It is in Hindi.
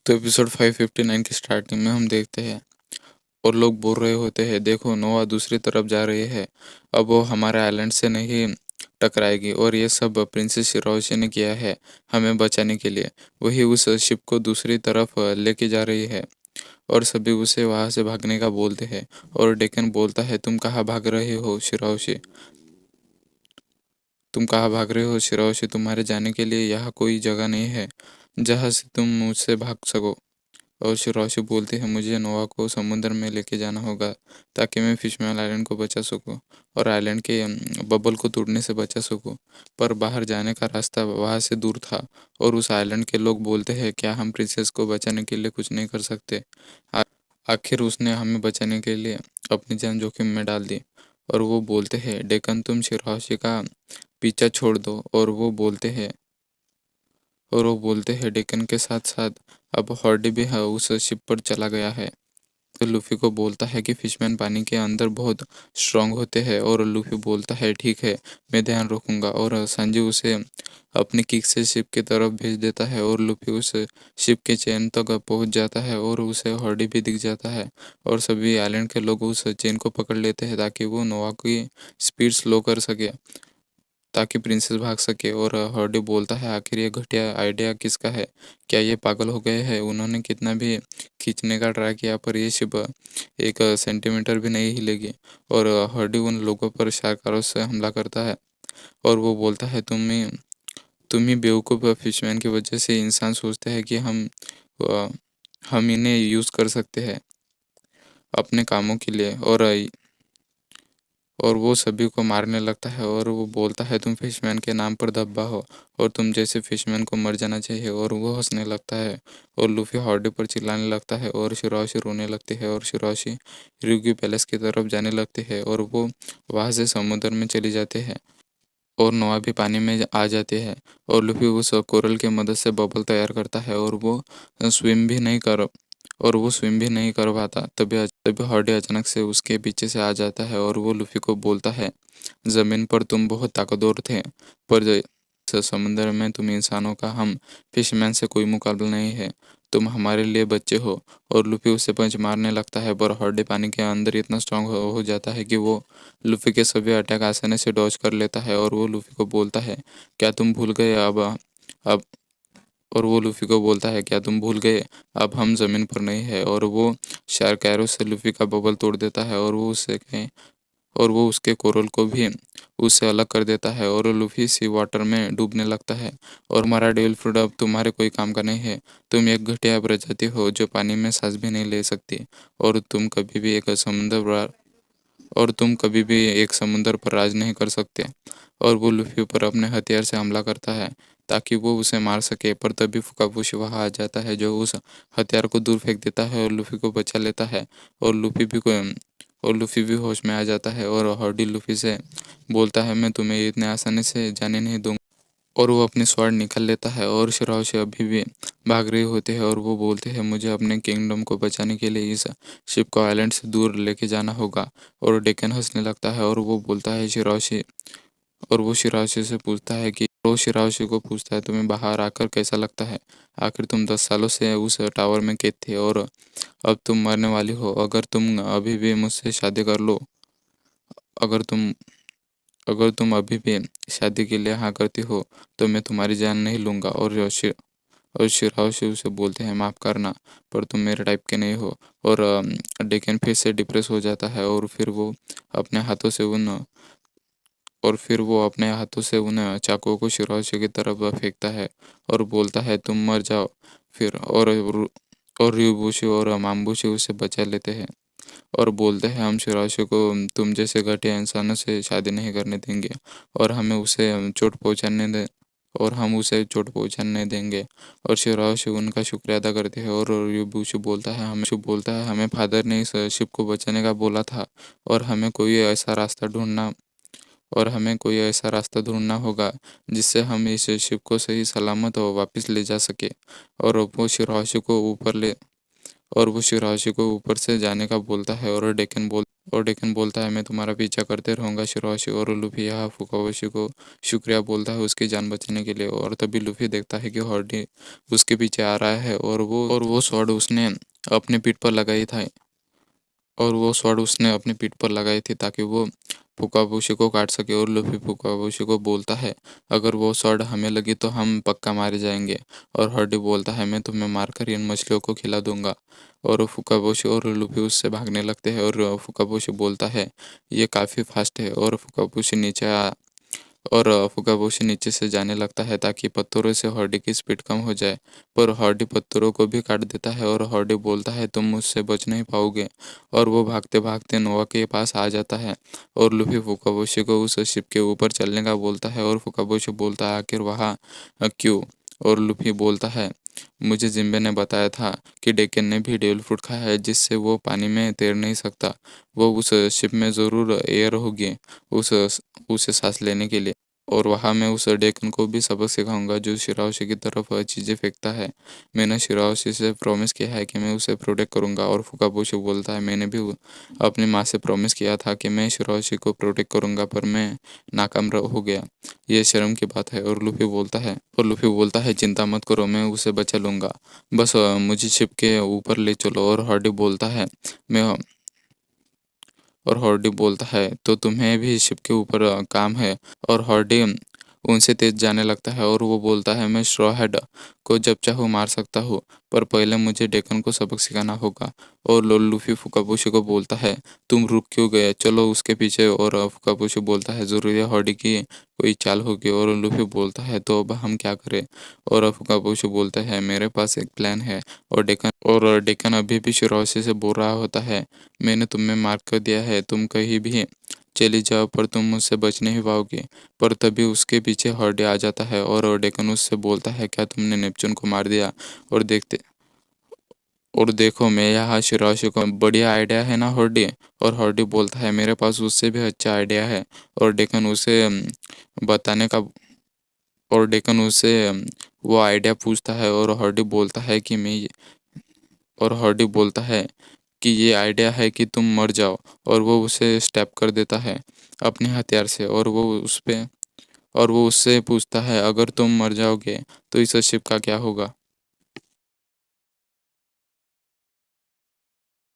तो एपिसोड 559 की स्टार्टिंग में हम देखते हैं और लोग बोल रहे होते हैं, देखो नोआ दूसरी तरफ जा रही है। अब वो हमारे आइलैंड से नहीं टकराएगी और ये सब प्रिंसेस शिरोशी ने किया है हमें बचाने के लिए। वही उस शिप को दूसरी तरफ लेके जा रही है और सभी उसे वहां से भागने का बोलते हैं। और डेकन बोलता है, तुम कहाँ भाग रहे हो शिरोशी? तुम कहाँ भाग रहे हो शिरोशी? तुम्हारे जाने के लिए यहाँ कोई जगह नहीं है जहाँ से तुम मुझसे भाग सको। और शिरोशी बोलती है, मुझे नोआ को समुद्र में लेके जाना होगा ताकि मैं फिशमैन आइलैंड को बचा सकूं और आइलैंड के बबल को टूटने से बचा सकूं। पर बाहर जाने का रास्ता वहां से दूर था और उस आइलैंड के लोग बोलते हैं, क्या हम प्रिंसेस को बचाने के लिए कुछ नहीं कर सकते? आ- आखिर उसने हमें बचाने के लिए अपनी जान जोखिम में डाल दी। और वो बोलते हैं, डेकन तुम शिरोशी का पीछा छोड़ दो। और वो बोलते हैं डेक्कन के साथ साथ अब हॉर्डी भी उस शिप पर चला गया है। तो लूफी को बोलता है कि फिशमैन पानी के अंदर बहुत स्ट्रांग होते हैं। और लूफी बोलता है, ठीक है, मैं ध्यान रखूंगा। और संजी उसे अपनी किक से शिप की तरफ भेज देता है और लूफी उस शिप के चेन तक पहुंच जाता है और उसे हॉर्डी भी दिख जाता है। और सभी आइलैंड के लोग उस चेन को पकड़ लेते हैं ताकि वो नोआ की स्पीड स्लो कर सके, ताकि प्रिंसेस भाग सके। और हर्डी बोलता है, आखिर ये घटिया आइडिया किसका है? क्या ये पागल हो गए हैं? उन्होंने कितना भी खींचने का ट्राई किया पर ये शिप एक सेंटीमीटर भी नहीं हिलेगी। और हर्डी उन लोगों पर शारकारों से हमला करता है और वो बोलता है, तुम ही बेवकूफ़ फिशमैन की वजह से इंसान सोचते हैं कि अ, हम इन्हें यूज़ कर सकते हैं अपने कामों के लिए। और वो सभी को मारने लगता है और वो बोलता है, तुम फिशमैन के नाम पर धब्बा हो और तुम जैसे फिशमैन को मर जाना चाहिए। और वो हंसने लगता है और लूफी हॉर्डी पर चिल्लाने लगता है और शिरोशी रोने लगती है और शिरोशी ryugu पैलेस की तरफ जाने लगती है और वो वहां से समुद्र में चली जाते हैं। और नोआ भी पानी में आ जाते हैं और लूफी उस कोरल की मदद से बबल तैयार करता है और वो स्विम भी नहीं कर पाता। तभी हॉर्डी अचानक से उसके पीछे से आ जाता है और वो लूफी को बोलता है, जमीन पर तुम बहुत ताकतवर थे पर समुद्र में तुम इंसानों का, हम फिशमैन से कोई मुकाबला नहीं है। तुम हमारे लिए बच्चे हो। और लूफी उसे पंच मारने लगता है पर हॉर्डी पानी के अंदर इतना स्ट्रांग हो जाता है कि वो लूफी के सभी अटैक आसानी से डॉज कर लेता है। और वो लूफी को बोलता है, क्या तुम भूल गए अब और वो लूफी को बोलता है, क्या तुम भूल गए अब हम जमीन पर नहीं है? और वो शार्क एरो से लूफी का बबल तोड़ देता है और वो उसके कोरल को भी उससे अलग कर देता है और लूफी सी वाटर में डूबने लगता है। और हमारा डेविल फ्रूट अब तुम्हारे कोई काम का नहीं है। तुम एक घटिया प्रजाति हो जो पानी में सांस भी नहीं ले सकती और तुम कभी भी एक समुंदर पर राज नहीं कर सकते। और वो लूफी पर अपने हथियार से हमला करता है ताकि वो उसे मार सके। पर तभी फुकाबुशी वहां आ जाता है जो उस हथियार को दूर फेंक देता है और लूफी को बचा लेता है। और लूफी भी होश में आ जाता है और हॉर्डी लूफी से बोलता है, मैं तुम्हें इतने आसानी से जाने नहीं दूंगा। और वो अपनी स्वॉर्ड निकल लेता है और शिराओ अभी भी भाग रहे होते हैं और वो बोलते हैं, मुझे अपने किंगडम को बचाने के लिए इस शिप को आइलैंड से दूर लेके जाना होगा। और डेक्कन हंसने लगता है और वो बोलता है शिराओशी और वो शिराओशी से पूछता है कि वो शिराओशी को पूछता है, तुम्हें बाहर आकर कैसा लगता है? आखिर तुम 10 सालों से उस टावर में कैद थे और अब तुम मरने वाली हो। अगर तुम अगर तुम अभी भी शादी के लिए हाँ करती हो तो मैं तुम्हारी जान नहीं लूंगा। और शिराओशी उसे बोलते हैं, माफ करना पर तुम मेरे टाइप के नहीं हो। और डेकन फिर से डिप्रेस हो जाता है अपने हाथों से उन अपने हाथों से उन चाकुओं को शिराओशी की तरफ फेंकता है और बोलता है, तुम मर जाओ फिर। और ryubushi और मामबुशी उसे बचा लेते हैं और बोलते हैं, हम शिराओशी को तुम जैसे घटिया इंसानों से शादी नहीं करने देंगे और हम उसे चोट पहुंचाने नहीं देंगे। और शिराओशी उनका शुक्रिया अदा करते हैं और ryubushi बोलता है, हमें फादर ने इस शिप को बचाने का बोला था और हमें कोई ऐसा रास्ता ढूंढना होगा जिससे हम इस शिप को सही सलामत और वापस ले जा सके। और वो शिराओशी को ऊपर ले और वो शिराओशी को ऊपर से जाने का बोलता है और डेकन बोलता है, मैं तुम्हारा पीछा करते रहूंगा शिराओशी। और लूफी यहाँ फुकाओशी को शुक्रिया बोलता है उसकी जान बचाने के लिए। और तभी लूफी देखता है कि हॉर्डी उसके पीछे आ रहा है और वो स्वॉर्ड उसने अपने पीठ पर लगाई था और वो स्वॉर्ड उसने अपनी पीठ पर लगाई थी ताकि वो फुकाबुशी को काट सके। और लूफी फुकाबुशी को बोलता है, अगर वो स्वॉर्ड हमें लगी तो हम पक्का मारे जाएंगे। और हर्डी बोलता है, मैं तुम्हें मारकर इन मछलियों को खिला दूंगा। और फुकाबुशी और लूफी उससे भागने लगते हैं और फुकाबुशी बोलता है, ये काफ़ी फास्ट है। और फुकाबोशी नीचे से जाने लगता है ताकि पत्थरों से हॉर्डी की स्पीड कम हो जाए। पर हॉर्डी पत्थरों को भी काट देता है और हॉर्डी बोलता है, तुम मुझसे बच नहीं पाओगे। और वो भागते भागते नोआ के पास आ जाता है और लूफी फुकाबोशी को उस शिप के ऊपर चलने का बोलता है। और फुकाबोशी बोलता है, आखिर वहाँ क्यों? और लूफी बोलता है, मुझे जिम्बे ने बताया था कि डेकन ने भी डेविल फ्रूट खाया है जिससे वो पानी में तैर नहीं सकता। वो उस शिप में ज़रूर एयर होगी उस उसे सांस लेने के लिए। और वहाँ मैं उस डेकन को भी सबक सिखाऊंगा जो शिराओशी की तरफ चीज़ें फेंकता है। मैंने शिराओशी से प्रॉमिस किया है कि मैं उसे प्रोटेक्ट करूंगा। और फुकाबोशी बोलता है, मैंने भी अपनी माँ से प्रॉमिस किया था कि मैं शिराओशी को प्रोटेक्ट करूंगा पर मैं नाकाम हो गया। ये शर्म की बात है। और लूफी बोलता है, चिंता मत करो, मैं उसे बचा लूंगा। बस मुझे शिप के ऊपर ले चलो। मैं और हॉर्डी बोलता है, तो तुम्हें भी शिप के ऊपर काम है। और हॉर्डी उनसे तेज जाने लगता है और वो बोलता है, मैं स्ट्रॉ हेड को जब चाहूँ मार सकता हूँ पर पहले मुझे डेकन को सबक सिखाना होगा। और लूफी फुकाबुशी को बोलता है, तुम रुक क्यों गए, चलो उसके पीछे। और फुकाबुशी बोलता है, जरूरी है हॉर्डी की कोई चाल होगी। और लूफी बोलता है, तो अब हम क्या करें? और फुकाबुशी बोलता है, मेरे पास एक प्लान है। और डेकन अभी भी शिरोशी से बोल रहा होता है, मैंने तुम्हें मार कर दिया है, तुम कहीं भी चली जाओ पर तुम मुझसे बच नहीं पाओगे। पर तभी उसके पीछे हॉर्डी आ जाता है और डेकन उससे बोलता है, क्या तुमने नेपच्यून को मार दिया? और देखते और देखो, मैं यहाँ शिराओशी को बढ़िया आइडिया है ना हॉर्डी? और हॉर्डी बोलता है, मेरे पास उससे भी अच्छा आइडिया है। और डेकन उसे बताने का और डेकन उसे वो आइडिया पूछता है और हॉर्डी बोलता है कि ये आइडिया है कि तुम मर जाओ। और वो उसे स्टैप कर देता है अपने हथियार से। और वो उससे पूछता है, अगर तुम मर जाओगे तो इस शिप का क्या होगा?